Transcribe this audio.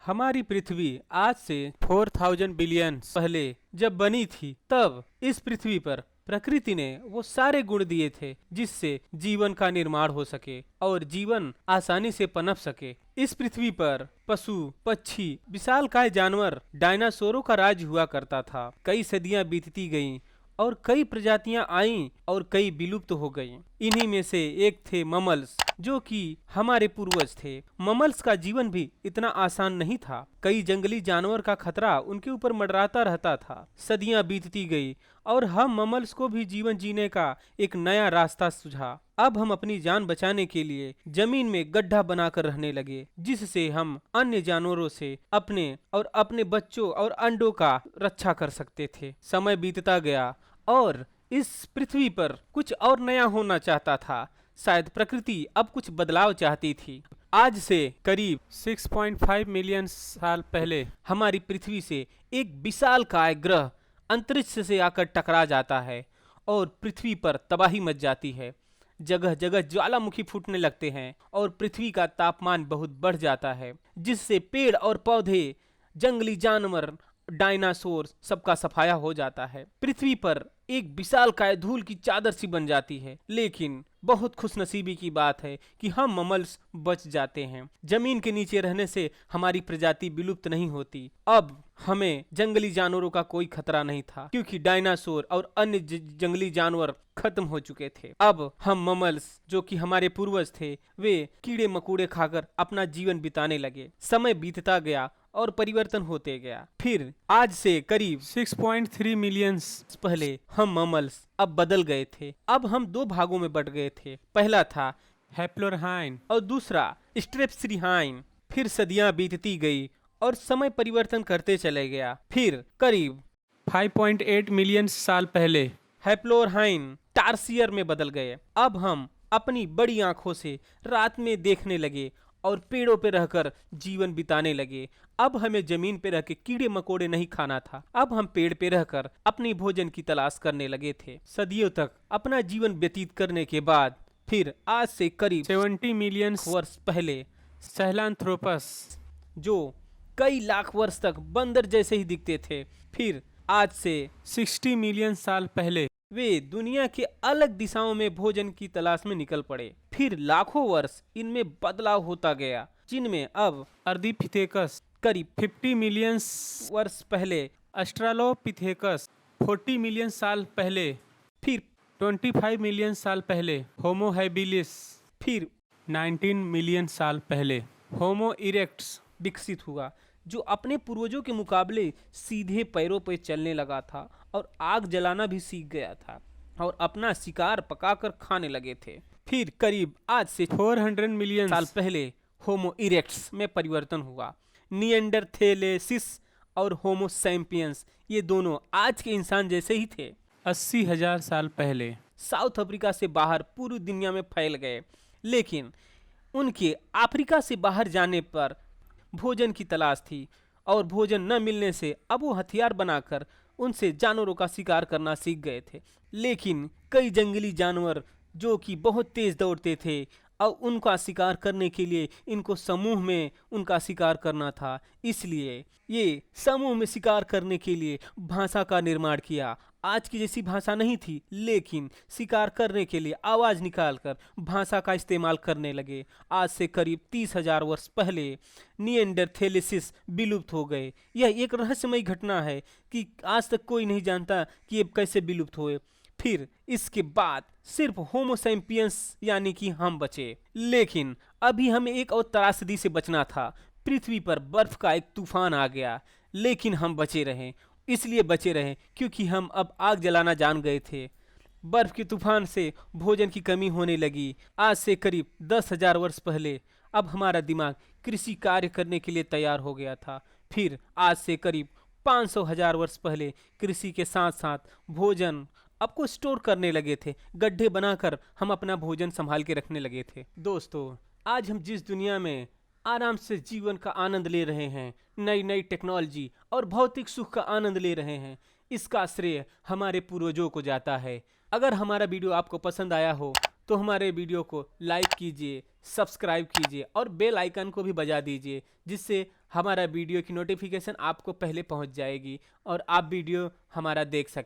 हमारी पृथ्वी आज से 4000 बिलियन पहले जब बनी थी, तब इस पृथ्वी पर प्रकृति ने वो सारे गुण दिए थे जिससे जीवन का निर्माण हो सके और जीवन आसानी से पनप सके। इस पृथ्वी पर पशु, पक्षी, विशालकाय जानवर, डायनासोरों का राज हुआ करता था। कई सदियां बीतती गईं और कई प्रजातियां आईं और कई विलुप्त हो गईं। इन्हीं में से एक थे ममल्स, जो कि हमारे पूर्वज थे। ममल्स का जीवन भी इतना आसान नहीं था। कई जंगली जानवर का खतरा उनके ऊपर मंडराता रहता था। सदियां बीतती गई और हम ममल्स को भी जीवन जीने का एक नया रास्ता सूझा। अब हम अपनी जान बचाने के लिए जमीन में गड्ढा बनाकर रहने लगे, जिससे हम अन्य जानवरों से अपने और अपने बच्चों और अंडों का रक्षा कर सकते थे। समय बीतता गया और इस पृथ्वी पर कुछ और नया होना चाहता था। शायद प्रकृति अब कुछ बदलाव चाहती थी। आज से करीब 6.5 मिलियन साल पहले हमारी पृथ्वी से एक विशालकाय ग्रह अंतरिक्ष से आकर टकरा जाता है और पृथ्वी पर तबाही मच जाती है। जगह जगह ज्वालामुखी फूटने लगते हैं और पृथ्वी का तापमान बहुत बढ़ जाता है, जिससे पेड़ और पौधे, जंगली जानवर, डायनासोर सबका सफाया हो जाता है। पृथ्वी पर एक विशालकाय धूल की चादर सी बन जाती है। लेकिन बहुत खुशनसीबी की बात है कि हम ममल्स बच जाते हैं। जमीन के नीचे रहने से हमारी प्रजाति विलुप्त नहीं होती। अब हमें जंगली जानवरों का कोई खतरा नहीं था, क्योंकि डायनासोर और अन्य जंगली जानवर खत्म हो चुके थे। अब हम ममल्स, जो कि हमारे पूर्वज थे, वे कीड़े मकोड़े खाकर अपना जीवन बिताने लगे। समय बीतता गया और परिवर्तन होते गया। फिर आज से करीब 6.3 मिलियन पहले हम ममल्स अब बदल गए थे। अब हम दो भागों में बट गए थे। पहला था हैप्लोरहाइन और दूसरा स्ट्रेप्सिहाइन। फिर सदियां बीतती गई और समय परिवर्तन करते चले गया। फिर करीब 5.8 मिलियन साल पहले हैप्लोरहाइन टार्सियर में बदल गए। अब हम अपनी बड़ी आंखों से रात में देखने लगे और पेड़ों पे रहकर जीवन बिताने लगे। अब हमें जमीन पे रह के कीड़े मकोड़े नहीं खाना था। अब हम पेड़ पे रहकर अपनी भोजन की तलाश करने लगे थे। सदियों तक अपना जीवन व्यतीत करने के बाद फिर आज से करीब 70 मिलियन वर्ष पहले सहेलांथ्रोपस, जो कई लाख वर्ष तक बंदर जैसे ही दिखते थे, फिर आज से 60 मिलियन साल पहले वे दुनिया के अलग दिशाओं में भोजन की तलाश में निकल पड़े। फिर लाखों वर्ष इनमें बदलाव होता गया, जिनमें अब अर्धीपिथेकस करीब 50 मिलियन वर्ष पहले, ऑस्ट्रालोपिथेकस 40 मिलियन साल पहले, फिर 25 मिलियन साल पहले होमो हैबिलिस, फिर 19 मिलियन साल पहले होमो इरेक्टस विकसित हुआ, जो अपने पूर्वजों के मुकाबले सीधे पैरों पर चलने लगा था और आग जलाना भी सीख गया था और अपना शिकार पकाकर खाने लगे थे। फिर करीब आज से 400 मिलियन साल पहले होमो इरेक्टस में परिवर्तन हुआ। निएंडरथैलेसिस और होमो सैपियंस, ये दोनों आज के इंसान जैसे ही थे। 80,000 साल पहले साउथ अफ्रीका से बाहर पूरी दुनिया में फैल गए। लेकिन उनके अफ्रीका से बाहर जाने पर भोजन की तलाश थी और भोजन न मिलने से अब वो हथियार बनाकर उनसे जानवरों का शिकार करना सीख गए थे। लेकिन कई जंगली जानवर, जो कि बहुत तेज दौड़ते थे, और उनका शिकार करने के लिए इनको समूह में उनका शिकार करना था। इसलिए ये समूह में शिकार करने के लिए भाषा का निर्माण किया। आज की जैसी भाषा नहीं थी, लेकिन शिकार करने के लिए आवाज निकालकर भाषा का इस्तेमाल करने लगे। आज से करीब 30,000 वर्ष पहले निएंडरथैलेसिस विलुप्त हो गए। यह एक रहस्यमयी घटना है कि आज तक कोई नहीं जानता कि ये कैसे विलुप्त हुए। फिर इसके बाद सिर्फ होमो सैपियंस यानी कि हम बचे। लेकिन अभी हमें एक और त्रासदी से बचना था। पृथ्वी पर बर्फ का एक तूफान आ गया, लेकिन हम बचे रहे। इसलिए बचे रहे क्योंकि हम अब आग जलाना जान गए थे। बर्फ के तूफान से भोजन की कमी होने लगी। आज से करीब 10,000 वर्ष पहले अब हमारा दिमाग कृषि कार्य करने के लिए तैयार हो गया था। फिर आज से करीब 500,000 वर्ष पहले कृषि के साथ साथ भोजन आपको स्टोर करने लगे थे। गड्ढे बनाकर हम अपना भोजन संभाल के रखने लगे थे। दोस्तों, आज हम जिस दुनिया में आराम से जीवन का आनंद ले रहे हैं, नई नई टेक्नोलॉजी और भौतिक सुख का आनंद ले रहे हैं, इसका श्रेय हमारे पूर्वजों को जाता है। अगर हमारा वीडियो आपको पसंद आया हो तो हमारे वीडियो को लाइक कीजिए, सब्सक्राइब कीजिए और बेल आइकन को भी बजा दीजिए, जिससे हमारा वीडियो की नोटिफिकेशन आपको पहले पहुंच जाएगी और आप वीडियो हमारा देख सकते